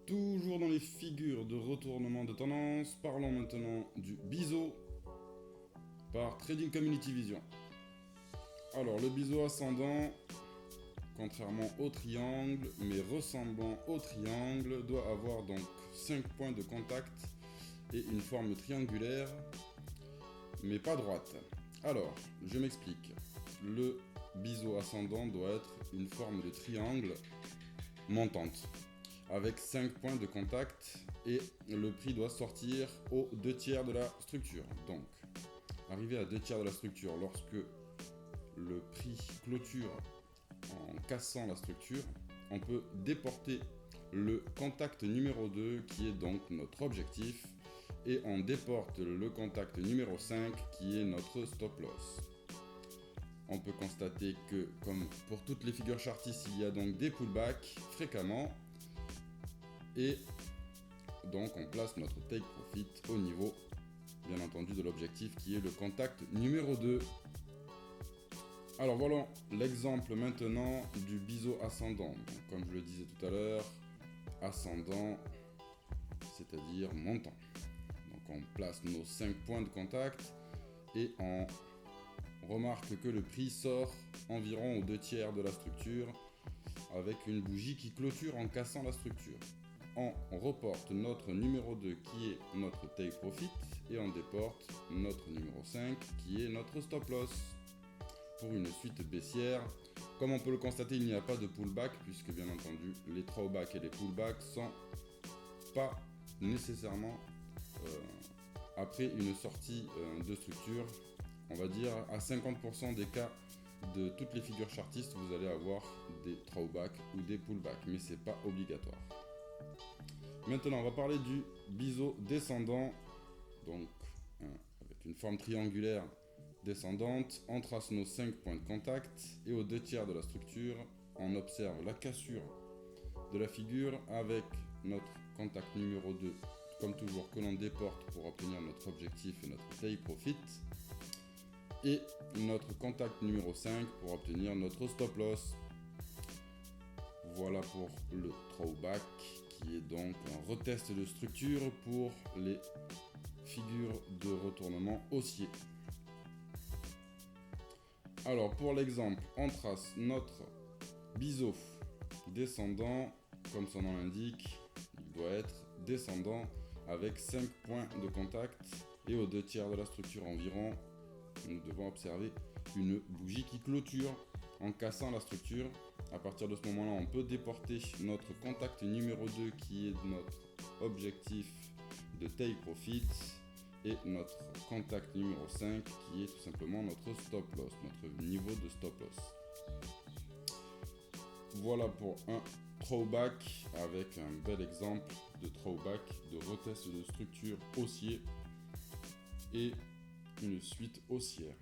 Toujours dans les figures de retournement de tendance, parlons maintenant du biseau par Trading Community Vision. Alors le biseau ascendant, contrairement au triangle, mais ressemblant au triangle, doit avoir donc 5 points de contact et une forme triangulaire, mais pas droite. Alors, je m'explique. Le biseau ascendant doit être une forme de triangle montante, avec 5 points de contact, et le prix doit sortir aux 2 tiers de la structure. Donc, arrivé à 2 tiers de la structure, lorsque le prix clôture en cassant la structure, on peut déporter le contact numéro 2 qui est donc notre objectif, et on déporte le contact numéro 5 qui est notre stop loss. On peut constater que, comme pour toutes les figures chartistes, il y a donc des pullbacks fréquemment, et donc on place notre take profit au niveau, bien entendu, de l'objectif qui est le contact numéro 2. Alors voilà l'exemple maintenant du biseau ascendant. Donc, comme je le disais tout à l'heure, ascendant, c'est-à-dire montant. Donc on place nos 5 points de contact et on remarque que le prix sort environ aux 2 tiers de la structure avec une bougie qui clôture en cassant la structure. On reporte notre numéro 2 qui est notre take profit et on déporte notre numéro 5 qui est notre stop loss pour une suite baissière. Comme on peut le constater, il n'y a pas de pullback puisque bien entendu les throwbacks et les pullbacks sont pas nécessairement après une sortie de structure. On va dire à 50% des cas de toutes les figures chartistes, vous allez avoir des throwbacks ou des pullbacks, mais c'est pas obligatoire. Maintenant, on va parler du biseau descendant, donc avec une forme triangulaire descendante. On trace nos 5 points de contact et aux 2 tiers de la structure, on observe la cassure de la figure avec notre contact numéro 2, comme toujours, que l'on déporte pour obtenir notre objectif et notre take profit, et notre contact numéro 5 pour obtenir notre stop loss. Voilà pour le throwback, qui est donc un retest de structure pour les figures de retournement haussier. Alors pour l'exemple, on trace notre biseau descendant, comme son nom l'indique, il doit être descendant avec 5 points de contact et aux 2 tiers de la structure environ, nous devons observer une bougie qui clôture en cassant la structure. À partir de ce moment-là, on peut déporter notre contact numéro 2 qui est notre objectif de take profit et notre contact numéro 5 qui est tout simplement notre stop loss, notre niveau de stop loss. Voilà pour un throwback avec un bel exemple de throwback, de retest de structure haussier et une suite haussière.